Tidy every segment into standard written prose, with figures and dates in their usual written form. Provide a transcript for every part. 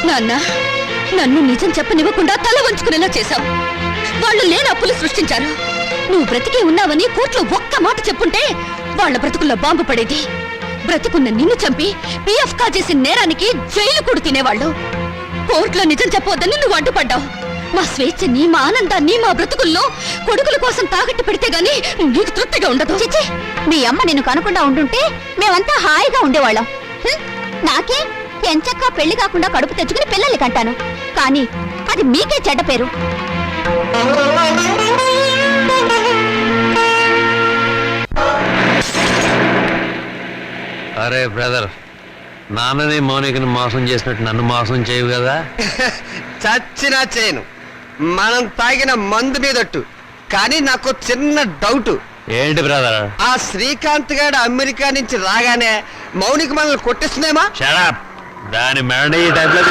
నాన్న, నన్ను నిజం చెప్పనివ్వకుండా తల వంచుకునేలా చేశావు. వాళ్ళు లేని అప్పులు సృష్టించారు. నువ్వు బ్రతికే ఉన్నావని కోర్టులో ఒక్క మాట చెప్పుంటే వాళ్ళ బ్రతుకుల్లో బాంబు పడేది. బ్రతికున్న నిన్ను చంపి పిఎఫ్ కాజేసిన నేరానికి జైలు కూడా తినేవాళ్ళు. కోర్టులో నిజం చెప్పవద్దని నువ్వు అడ్డుపడ్డావు. మా స్వేచ్ఛని, మా ఆనందాన్ని, మా బ్రతుకుల్లో కొడుకుల కోసం తాకట్టు పెడితే గాని నీకు తృప్తిగా ఉండదు. చిచి, మీ అమ్మ నిన్ను కనకుండా ఉండుంటే మేమంతా హాయిగా ఉండేవాళ్ళం. నాకే ఎంచక్కా పెళ్లి కాకుండా కడుపు తెచ్చుకుని పిల్లల్ని కంటాను. కానీ అది మీకే చెడ్డ పేరు. అరే బ్రదర్, నాన్నని మౌనికని మోసం చేసినట్టు నన్ను మోసం చేయవు కదా? చచ్చినా చేయను. మనం తాగిన మందు మీదట్టు. కానీ నాకు చిన్న డౌట్. ఏంటి బ్రదర్? ఆ శ్రీకాంత్ గారు అమెరికా నుంచి రాగానే మౌనిక మనల్ని కొట్టిస్తుందేమా? షడప్. దాని మెరడి ఈ టైంలో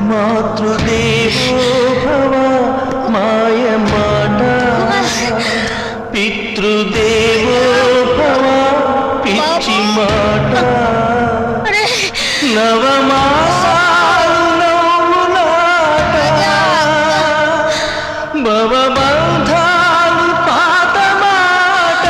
మాతృదేవో భవ మాయమాట, పితృదేవో భవ పిచ్చి మాట, నవమాసాలు నవ్వులాట, భవబంధాలు పాత మాట.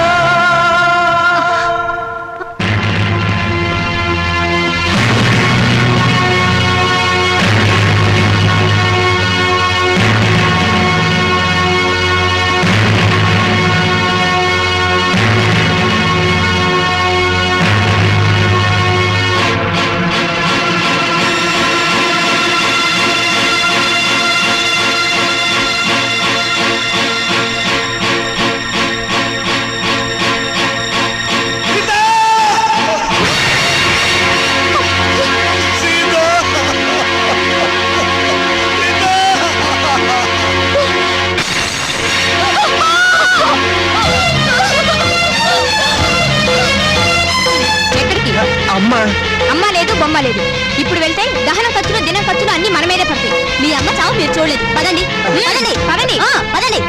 అమ్మ లేదు, బొమ్మ లేదు. ఇప్పుడు వెళ్తే దహన ఖర్చులు, దినం ఖర్చులు అన్ని మన మీదే పడతాయి. మీ అమ్మ చావు మీరు చూడలేదు. పదండి పదండి పదండి పదండి.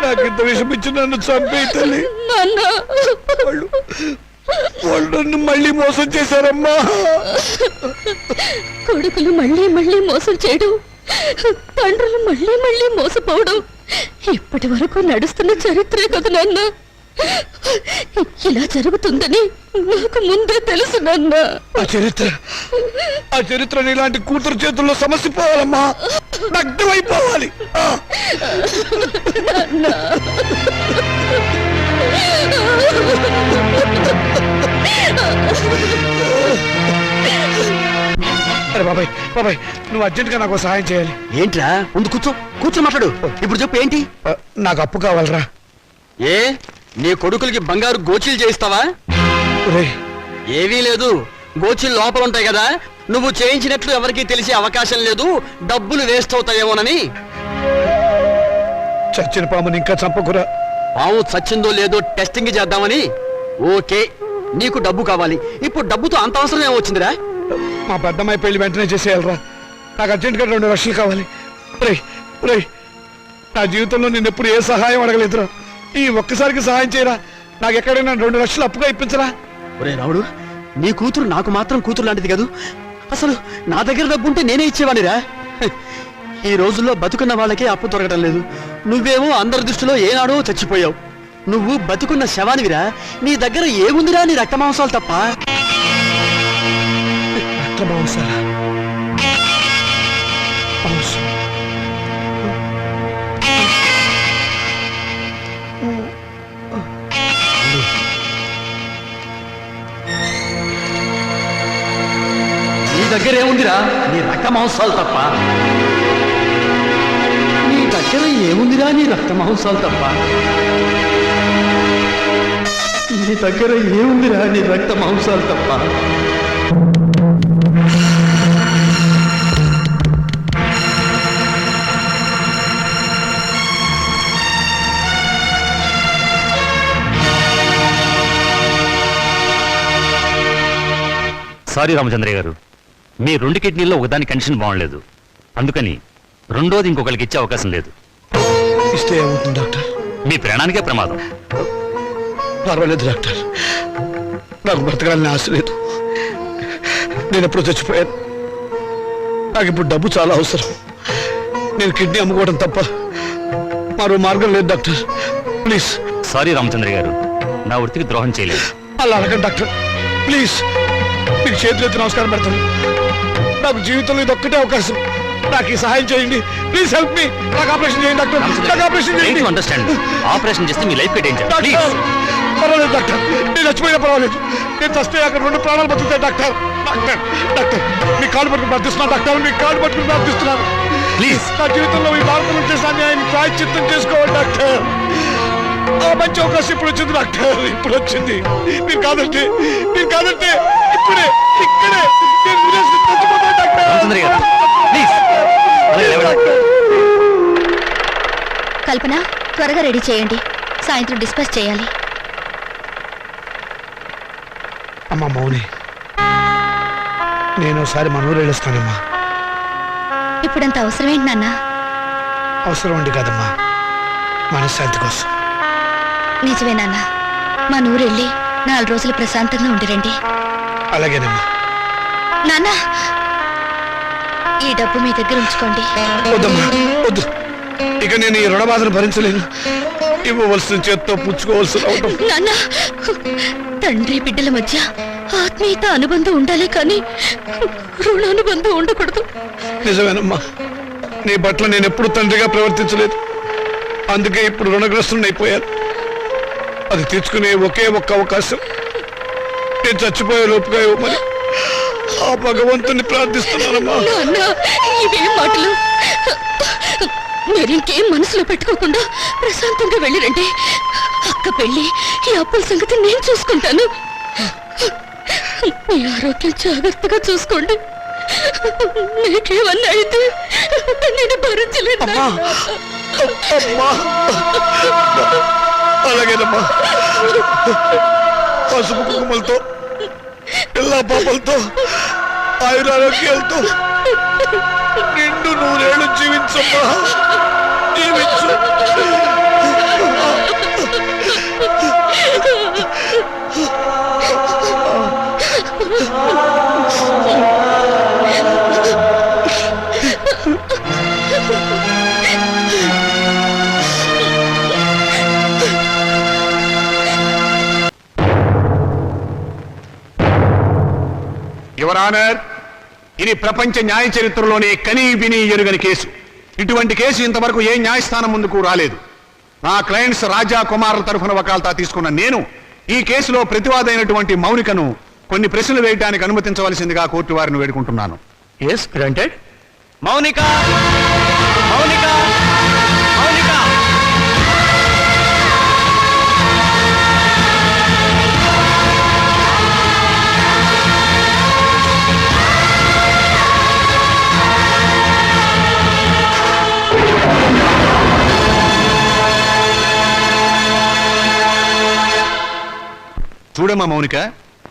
నాకింత విషమిచ్చి నన్ను చంపే తల్లి. వాళ్ళు నన్ను మళ్ళీ మోసం చేశారమ్మా. కొడుకులు మళ్ళీ మళ్ళీ మోసం చేయడం, తండ్రులు మళ్ళీ మళ్ళీ మోసపోవడం ఇప్పటి వరకు నడుస్తున్న చరిత్రే కదా నాన్న. ఇలా జరుగుతుందని నాకు ముందే తెలుసు నాన్న. ఆ చరిత్ర ఇలాంటి కూతురు చేతుల్లో సమస్య పోవాలమ్మా, నగ్నమైపోవాలి. అరే బాబాయ్, బాబాయ్ నువ్వు అర్జెంట్ గా నాకు సహాయం చేయాలి. ఏంట్రా? ముందు కూర్చో మాట్లాడు. ఇప్పుడు చెప్పు ఏంటి? నాకు అప్పు కావాలరా. ఏ నీ కొడుకులకి బంగారు గోచీలు చేయిస్తావా? ఏవీ లేదు, గోచీలు లోపల ఉంటాయి కదా, నువ్వు చేయించినట్లు ఎవరికీ తెలిసే అవకాశం లేదు, డబ్బులు వేస్ట్ అవుతాయేమోనని. చచ్చిన పాముని ఇంకా చంపకురా. పాము చచ్చిందో లేదో టెస్టింగ్ చేద్దామని. ఓకే, నీకు డబ్బు కావాలి. ఇప్పుడు డబ్బుతో అంత అవసరం ఏమొచ్చిందిరా? మా పెద్దమ్మాయి పెళ్లి వెంటనే చేసేయాలరా. నాకు అర్జెంట్గా 2 లక్షలు కావాలి. రేయ్, నా జీవితంలో నేను ఎప్పుడు ఏ సహాయం అడగలేదురా. ఈ ఒక్కసారికి సహాయం చేయరా. నాకు ఎక్కడైనా 2 లక్షలు అప్పుగా ఇప్పించరా. ఒరే రాముడు, నీ కూతురు నాకు మాత్రం కూతురు లాంటిది కాదు. అసలు నా దగ్గర డబ్బు ఉంటే నేనే ఇచ్చేవాడిరా. ఈ రోజుల్లో బతుకున్న వాళ్ళకే అప్పు దొరకడం లేదు. నువ్వేమో అందరి దృష్టిలో ఏనాడో చచ్చిపోయావు. నువ్వు బతుకున్న శవానివిరా. నీ దగ్గర ఏముందిరా? నీ రక్త మాంసాలు తప్ప. నీ దగ్గర ఏముందిరా? నీ రక్త మాంసాలు తప్ప. నీ దగ్గర ఏముందిరా? నీ రక్త మాంసాలు తప్ప. నీ దగ్గర ఏముందిరా? నీ రక్త మాంసాలు తప్ప. సారీ రామచంద్రయ్య గారు, మీ 2 కిడ్నీల్లో ఒకదాని కండిషన్ బాగుండలేదు. అందుకని రెండోది ఇంకొకరికి ఇచ్చే అవకాశం లేదు. ఇస్తే ఏమవుతుంది డాక్టర్? మీ ప్రాణానికే ప్రమాదం. పర్వాలేదు డాక్టర్, నాకు బ్రతకాలని ఆశ లేదు. నేను ఎప్పుడు చచ్చిపోయాను. నాకు ఇప్పుడు డబ్బు చాలా అవసరం. నేను కిడ్నీ అమ్ముకోవడం తప్ప మరో మార్గం లేదు డాక్టర్. ప్లీజ్. సారీ రామచంద్రయ్య గారు, నా వృత్తికి ద్రోహం చేయలేదు. అలా అడగండి డాక్టర్, ప్లీజ్. మీకు చేతులెత్తి నమస్కారం పెడతాను. నాకు జీవితంలో ఇది ఒక్కటే అవకాశం. నాకు ఈ సహాయం చేయండి. Please help me. నాకు ఆపరేషన్ చేయండి డాక్టర్. నాకు ఆపరేషన్ చేయండి. అండర్స్టాండ్. ఆపరేషన్ చేస్తే మీ లైఫ్ డేంజర్. డాక్టర్, పర్వాలేదు డాక్టర్, నేను చచ్చిపోయినా పర్వాలేదు. నేను చస్తే అక్కడ 2 ప్రాణాలు బతుకుతాయి డాక్టర్. డాక్టర్, మీ కాళ్ళు పట్టుకుని ప్రార్థిస్తున్నాను డాక్టర్. మీ కాళ్ళు పట్టుకుని ప్రార్థిస్తున్నాను. ప్లీజ్. నా జీవితంలో ఈ భారతంలో చేసిన అన్యాయాన్ని ప్రాయశ్చిత్తం చేసుకోవాలి డాక్టర్. ఆ మంచి అవకాశం ఇప్పుడు వచ్చింది డాక్టర్. ఇప్పుడు వచ్చింది. మీరు కాదంటే ఇప్పుడే ఇక్కడే నేను విదేశీ చచ్చిపోతాను డాక్టర్. రామచంద్రయ్య గారు, ప్లీజ్. కల్పన, త్వరగా రెడీ చేయండి. సాయంత్రం డిస్పాచ్ చేయాలి. అమ్మా మౌని, నేను ఒకసారి మన ఊరు వెళ్ళొస్తానమ్మా. ఇప్పుడంత అవసరం ఏంటి నాన్న? అవసరం ఉండి కాదమ్మా, మనశ్శాంతి కోసం. నిజమే నాన్న, మా నూరెళ్ళి 4 రోజులు ప్రశాంతంగా ఉండిరండి. అలాగేనమ్మా. నాన్న, ఈ డబ్బు మీ దగ్గర ఉంచుకోండి. వద్దమ్మా, వద్దు. ఇక నేను ఈ రుణబాధను భరించలేను. ఇవ్వవలసిన చేత్తో పుచ్చుకోవాల్సి రావటం. నాన్న, తండ్రి బిడ్డల మధ్య ఆత్మీయత అనుబంధం ఉండాలి, కానీ రుణానుబంధం ఉండకూడదు. నిజమేనమ్మా, నీ పట్ల నేను ఎప్పుడు తండ్రిగా ప్రవర్తించలేదు. అందుకే ఇప్పుడు రుణగ్రస్తుని అయిపోయాను. అది తీర్చుకునే ఒకే ఒక్క అవకాశం నేను చచ్చిపోయే లోపుగా ఇవ్వమని ఆ భగవంతుని ప్రార్థిస్తున్నానమ్మా. నాన్న, ఇవేం మాటలు? మీరింకేం మనసులో పెట్టుకోకుండా ప్రశాంతంగా వెళ్ళిరండి. అక్క పెళ్ళి, ఈ అప్పుల సంగతి నేను చూసుకుంటాను. మీ ఆరోగ్యం జాగ్రత్తగా చూసుకోండి. మీకేమన్నా అయితే నేను భరించలేదు. అలాగేనమ్మా. పసుపు కుంకుమలతో, పిల్ల పాపలతో, ఆయురారోగ్యాలతో నిండు 100 ఏళ్ళు జీవించమ్మా. జీవించు. యువర్ ఆనర్, ఇది ప్రపంచ న్యాయ చరిత్రలోనే కనీ విని ఎరుగని కేసు. ఇటువంటి కేసు ఇంతవరకు ఏ న్యాయస్థానం ముందుకు రాలేదు. నా క్లయింట్స్ రాజా కుమార్ తరఫున వకాల్తా తీసుకున్న నేను ఈ కేసులో ప్రతివాదైనటువంటి మౌనికను కొన్ని ప్రశ్నలు వేయడానికి అనుమతించవలసిందిగా కోర్టు వారిని వేడుకుంటున్నాను. Yes granted. మౌనిక, మౌనిక, మౌనిక. చూడమ్మా మౌనిక,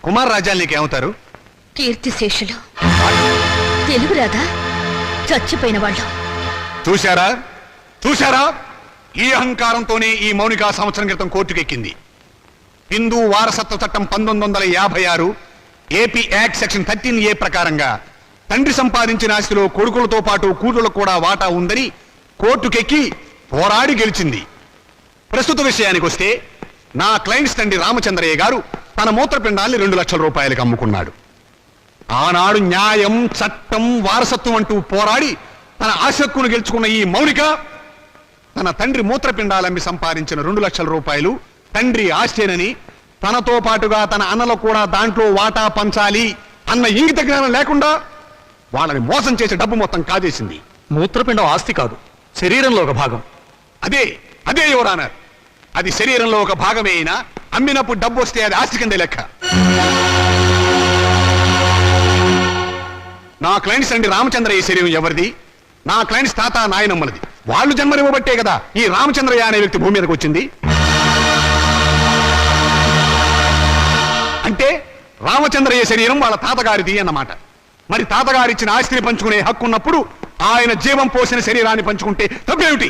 కుమార్ రాజాలు నీకేమవుతారు? కీర్తిశేషులు. తెలుగు రాదా? చచ్చిపోయిన వాళ్ళు. చూశారా చూశారా, ఈ అహంకారంతోనే ఈ మౌనిక సంవత్సరం క్రితం కోర్టుకెక్కింది. హిందూ వారసత్వ చట్టం 1956 ఏపీ యాక్ట్ సెక్షన్ 13A ప్రకారంగా తండ్రి సంపాదించిన ఆస్తిలో కొడుకులతో పాటు కూతుళ్లకు కూడా వాటా ఉందని కోర్టుకెక్కి పోరాడి గెలిచింది. ప్రస్తుత విషయానికి వస్తే నా క్లయింట్స్ తండ్రి రామచంద్రయ్య గారు తన మూత్రపిండాల్ని 2 లక్షల రూపాయలకు అమ్ముకున్నాడు. ఆనాడు న్యాయం, చట్టం, వారసత్వం అంటూ పోరాడి తన ఆశక్కును గెలుచుకున్న ఈ మౌనిక తన తండ్రి మూత్రపిండాలమ్మి సంపాదించిన 2 లక్షల రూపాయలు తండ్రి ఆస్తేనని, తనతో పాటుగా తన అన్నలకు కూడా దాంట్లో వాటా పంచాలి అన్న ఇంగిత జ్ఞానం లేకుండా వాళ్ళని మోసం చేసే డబ్బు మొత్తం కాజేసింది. మూత్రపిండం ఆస్తి కాదు, శరీరంలో ఒక భాగం. అదే అదే యువర్ ఆనర్, అది శరీరంలో ఒక భాగమే అయినా అమ్మినప్పుడు డబ్బు వస్తే అది ఆస్తి కింద లెక్క. నా క్లయింట్స్ అండి రామచంద్రయ్య శరీరం ఎవరిది? నా క్లయింట్స్ తాత నాయనమ్మలది. వాళ్ళు జన్మనివ్వబట్టే కదా ఈ రామచంద్రయ్య అనే వ్యక్తి భూమి మీదకి వచ్చింది. అంటే రామచంద్రయ్య శరీరం వాళ్ళ తాతగారిది అన్నమాట. మరి తాతగారిచ్చిన ఆస్తిని పంచుకునే హక్కు ఉన్నప్పుడు ఆయన జీవం పోసిన శరీరాన్ని పంచుకుంటే తప్పేమిటి?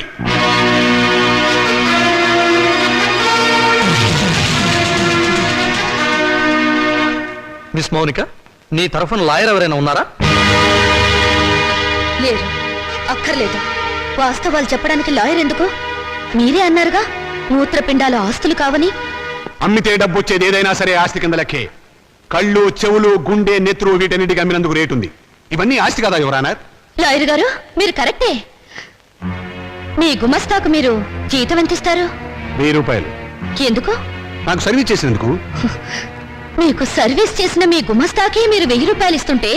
మిస్ మౌనిక, నీ తరఫున లాయర్ ఎవరైనా ఉన్నారా? లేరు, అక్కర్లేదు. వాస్తవాలు చెప్పడానికి లాయర్ ఎందుకు? మీరే అన్నారుగా మూత్రపిండాల ఆస్తులు కావని. అమ్మితే డబ్బు వచ్చేది ఏదైనా సరే ఆస్తి కింద లెక్కే. కళ్ళు, చెవులు, గుండె, నెత్తురు వీటన్నిటికి అమ్మినందుకు రేటు ఉంది. ఇవన్నీ ఆస్తి కదా యువర్ ఆనర్. లాయర్ గారు, మీరు కరెక్టే. మీ గుమస్తాకు మీరు జీతం ఎంత ఇస్తారు? 1000 రూపాయలు. ఎందుకు? నాకు సర్వీస్ చేసినందుకు. మీకు సర్వీస్ చేసిన మీ గుమస్తాకి మీరు 1000 రూపాయలు ఇస్తుంటే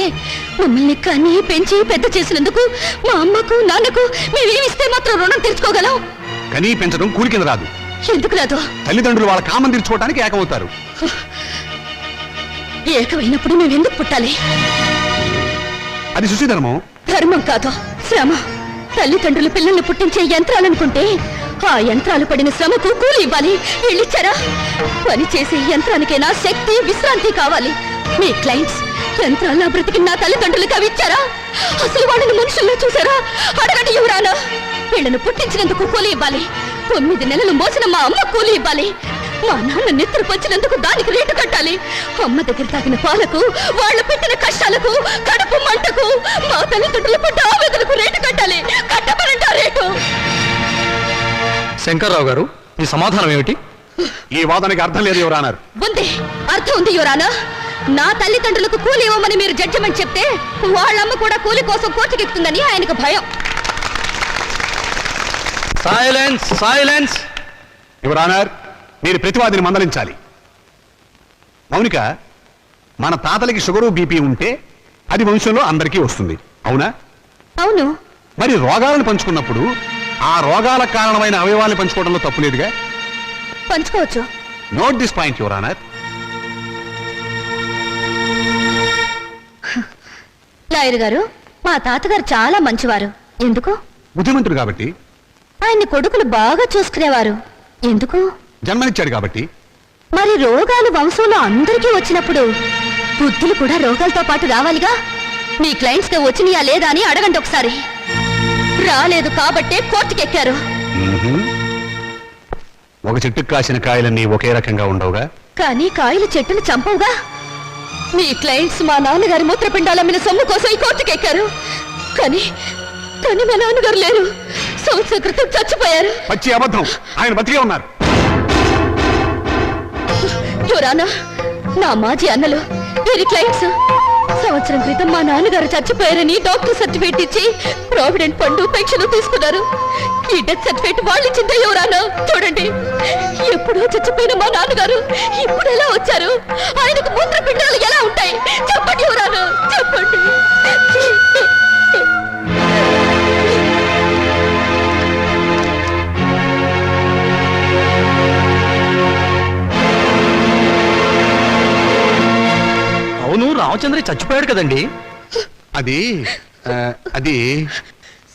మమ్మల్ని కని పెంచి పెద్ద చేసినందుకు మా అమ్మకు, నాన్నకు మేమేమిస్తే మాత్రం రుణం తీర్చుకోగలం? కనీ పెంచడం కూలి కింద రాదు. ఎందుకు రాదు? తల్లిదండ్రులు వాళ్ళ కామం తీర్చుకోవడానికి ఏకమవుతారు. ఏకమైనప్పుడు మేమెందుకు పుట్టాలి? అది సుశీధర్మం. ధర్మం కాదు, శ్రమ. తల్లిదండ్రులు పిల్లల్ని పుట్టించే యంత్రాలనుకుంటే ఆ యంత్రాలు పడిన శ్రమకు కూలి ఇవ్వాలి. వీళ్ళిచ్చారా? పని చేసే యంత్రానికైనా శక్తి, విశ్రాంతి కావాలి. మీ క్లయింట్స్ యంత్రాల్లో బ్రతికి నా తల్లిదండ్రులకు అవి ఇచ్చారా? అసలు వాళ్ళని మనుషుల్లో చూసారా? అడగండి యువరానా. వీళ్ళను పుట్టించినందుకు కూలి ఇవ్వాలి. 9 నెలలు మోసిన మా అమ్మ కూలి ఇవ్వాలి. మా నాన్న నిద్ర పంచినందుకు దానికి రేటు కట్టాలి. అమ్మ దగ్గర తాగిన పాలకు, వాళ్ళు పెట్టిన కష్టాలకు, కడుపు మంటకు, మా తల్లిదండ్రుల పడ్డ ఆవేదనకు రేటు కట్టాలి. కట్టమనంట రేటు. శంకర్రావు గారు, మీ సమాధానం ఏమిటి? ఈ వాదనకి అర్థం లేదు యువర్ ఆనర్. ఉంది, అర్థం ఉంది యువరానా. నా తల్లిదండ్రులకు కూలి ఇవ్వమని మీరు జడ్జిమెంట్ చెప్తే వాళ్ళమ్మ కూడా కూలి కోసం కోర్టుకెక్కుతుందని ఆయనకు భయం. Silence, silence. యువర్ ఆనర్, మీరు ప్రతివాదిని మందలించాలి. మౌనిక, మన తాతలకి షుగరు, బీపీ ఉంటే అది వంశంలో అందరికీ వస్తుంది, అవునా? అవును. మరి రోగాలను పంచుకున్నప్పుడు ఆ రోగాలకు కారణమైన అవయవాలను పంచుకోవడంలో తప్పులేదుగా? పంచుకోవచ్చు. Note this point your honour. Lawyer గారు, మా తాతగారు చాలా మంచివారు. ఎందుకు? బుద్ధిమంతుడు కాబట్టి. ఆయన్ని కొడుకులు బాగా చూసుకునేవారు. ఎందుకు? జన్మనిచ్చాడు కాబట్టి. మరి రోగాలు వంశంలో అందరికీ వచ్చినప్పుడు బుద్ధులు కూడా రోగాలతో పాటు రావాలిగా. మీ క్లయింట్స్ కి వచ్చినాయా లేదా అని అడగండి ఒకసారి. రాలేదు కాబట్టే కోర్టుకెక్కారు. ఒక చెట్టుకు కాసిన కాయలన్నీ ఒకే రకంగా ఉండవుగా. కానీ కాయలు చెట్టును చంపవుగా. మీ క్లయింట్స్ మా నాన్నగారి మూత్రపిండాలమ్మిన సొమ్ము కోసం ఈ కోర్టుకెక్కారు. కానీ కానీ మా నాన్నగారు లేరు. సంవత్సరం క్రితం చచ్చిపోయారు. పచ్చి అబద్ధం. ఆయన బతికే ఉన్నారు. యువరానా, నా మాజీ అన్నలు వీరి క్లయింట్స్ సంవత్సరం క్రితం మా నాన్నగారు చచ్చిపోయారని డాక్టర్ సర్టిఫికేట్ ఇచ్చి ప్రావిడెంట్ ఫండ్, పెన్షన్ తీసుకున్నారు. ఈ డెత్ సర్టిఫికేట్ వాళ్ళు ఇచ్చిందే యువరానా. చూడండి, ఎప్పుడో చచ్చిపోయిన మా నాన్నగారు ఇప్పుడు ఎలా వచ్చారు? ఆయనకు మూత్రపిండాలు ఎలా ఉంటాయి? చెప్పండి యువరానా, చెప్పండి. అవును, రామచంద్ర చచ్చిపోయాడు కదండి. అది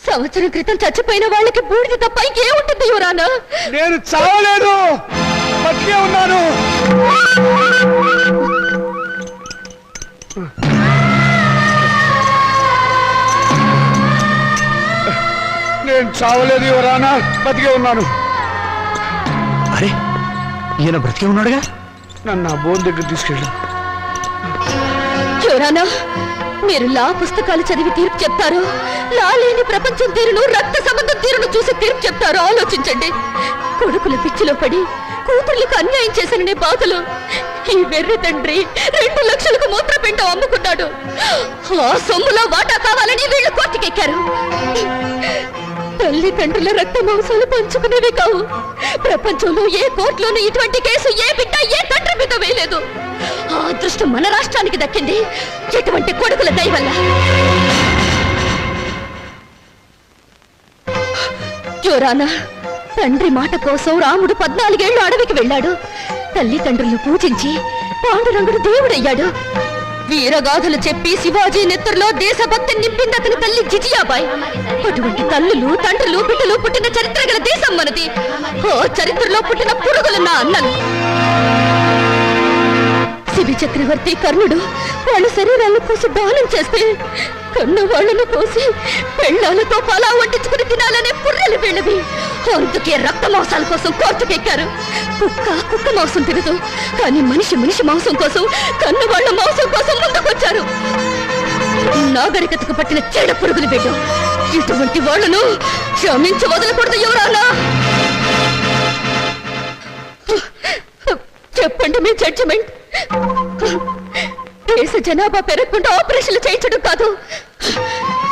సంవత్సరం క్రితం చచ్చిపోయిన వాళ్ళకి బూడిద తప్ప ఇంకేముంటుంది యువరానా? నేను చావలేదు, బతికే ఉన్నాను. నేను చావలేదు యువరానా, బతికే ఉన్నాను. అరే ఈయన బ్రతికే ఉన్నాడుగా. నన్ను ఆ బోన్ దగ్గర తీసుకెళ్ళు. చూరానా, మీరు లా పుస్తకాలు చదివి తీర్పు చెప్తారు, లా లేని ప్రపంచం తీరును, రక్త సంబంధం తీరును చూసి తీర్పు చెప్తారు. ఆలోచించండి. కొడుకుల పిచ్చిలో పడి కూతుర్లకు అన్యాయం చేశాననే బాధలు ఈ వెర్రి తండ్రి 2 లక్షలకు మూత్రపిండం అమ్ముకున్నాడు. ఆ సొమ్ములో వాటా కావాలని వీళ్ళు కోర్టుకెక్కారు. తల్లిదండ్రుల రక్త మాంసాలు పంచుకునేవి కావు. ప్రపంచంలో ఏ కోర్టులోనూ ఇటువంటి కేసు ఏ బిడ్డ ఏ తండ్రి మీద వేయలేదు. ఆ అదృష్టం మన రాష్ట్రానికి దక్కింది ఎటువంటి కొడుకుల దయ వల్ల. జోరానా, తండ్రి మాట కోసం రాముడు 14 ఏళ్లు అడవికి వెళ్ళాడు. తల్లిదండ్రులను పూజించి పాండురంగుడు దేవుడయ్యాడు. వీరగాథలు చెప్పి శివాజీ నెత్తురులో దేశభక్తి నింపింది అతని తల్లి జిజియాబాయ్. అటువంటి తల్లులు, తండ్రులు, బిడ్డలు పుట్టిన చరిత్ర గల దేశం మనది. ఓ చరిత్రలో పుట్టిన పురుగులు నా అన్నలు. శిబి చక్రవర్తి కర్ణుడు వాళ్ళ శరీరాలను కోసి దానం చేస్తే కన్ను వాళ్ళను కోసి పెళ్ళాలతో పలా వండించుకుని తినాలనే పుర్రెలు వీళ్ళవి. అందుకే రక్త మాంసాల కోసం కోర్టుకెక్కారు. కుక్క మాంసం తినదు, కానీ మనిషి మాంసం కోసం, కన్ను వాళ్ళ మాంసం కోసం ముందుకొచ్చారు. నాగరికతకు పట్టిన చెడ పురుగులు బిడ్డ. ఇటువంటి వాళ్ళను క్షమించి వదలకూడదు యువరానా. చెప్పండి మీ జడ్జిమెంట్. దేశ జనాభా పెరగకుండా ఆపరేషన్లు చేయించడం కాదు,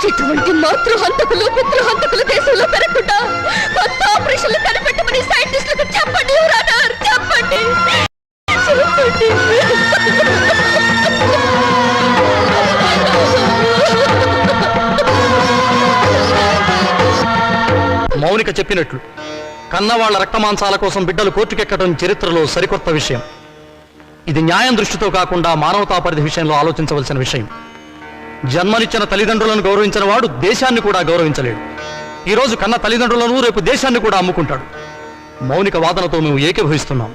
ఇటువంటి మాతృహంతకులు, పితృహంతకులు దేశంలో పెరగకుండా కొత్త ఆపరేషన్లు కనిపెట్టమని సైంటిస్టులకు చెప్పండి యువరానా, చెప్పండి. మౌనిక చెప్పినట్లు కన్నవాళ్ల రక్తమాంసాల కోసం బిడ్డలు కోర్టుకెక్కడం చరిత్రలో సరికొత్త విషయం. ఇది న్యాయం దృష్టితో కాకుండా మానవతా పరిధి విషయంలో ఆలోచించవలసిన విషయం. జన్మనిచ్చిన తల్లిదండ్రులను గౌరవించిన వాడు దేశాన్ని కూడా గౌరవించలేడు. ఈరోజు కన్న తల్లిదండ్రులను రేపు దేశాన్ని కూడా అమ్ముకుంటాడు. మౌనిక వాదనతో మేము ఏకీభవిస్తున్నాం.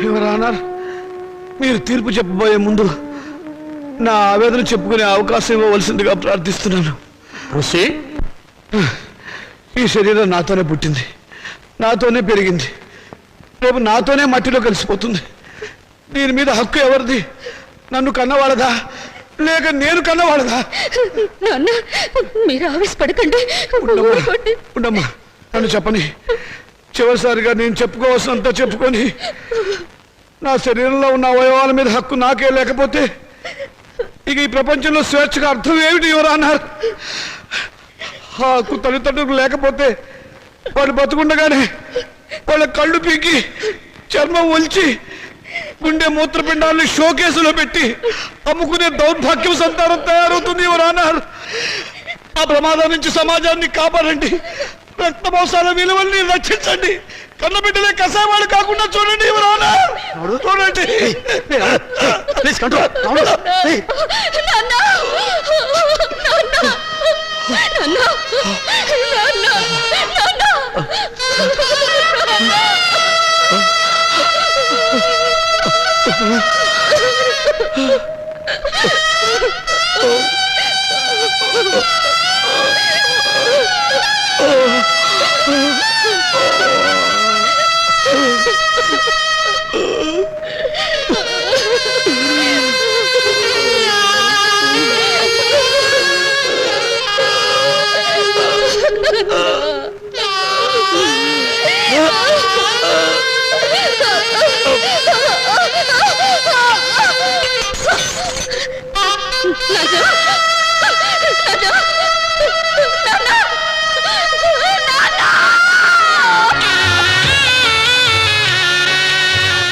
యువరానర్, మీరు తీర్పు చెప్పబోయే ముందు నా ఆవేదన చెప్పుకునే అవకాశం ఇవ్వవలసిందిగా ప్రార్థిస్తున్నాను. ఋషి, ఈ శరీరం నాతోనే పుట్టింది, నాతోనే పెరిగింది, రేపు నాతోనే మట్టిలో కలిసిపోతుంది. దీని మీద హక్కు ఎవరిది? నన్ను కన్నవాళ్ళదా లేక నేను కన్నవాళ్ళదా? నాన్న, మీరు ఆవేశపడకండి. ఉండమ్మా, నన్ను చెప్పని. చివరిసారిగా నేను చెప్పుకోవాల్సినంత చెప్పుకొని నా శరీరంలో ఉన్న అవయవాల మీద హక్కు నాకే లేకపోతే ఇక ఈ ప్రపంచంలో స్వేచ్ఛగా అర్థం ఏమిటి యువరానర్? ఆ హక్కు తల్లిదండ్రులకు లేకపోతే వాళ్ళు బతుకుండగానే వాళ్ళ కళ్ళు పీకి చర్మం ఒలిచి గుండె మూత్రపిండాలని షోకేసులో పెట్టి అమ్ముకునే దౌర్భాగ్యం సంతానం తయారవుతుంది యువరానర్. ఆ ప్రమాదం నుంచి సమాజాన్ని కాపాడండి. రక్త మాంసాల విలువల్ని రక్షించండి. కన్నబిడ్డలే కసావాళ్ళు కాకుండా చూడండి యువరానర్, చూడండి.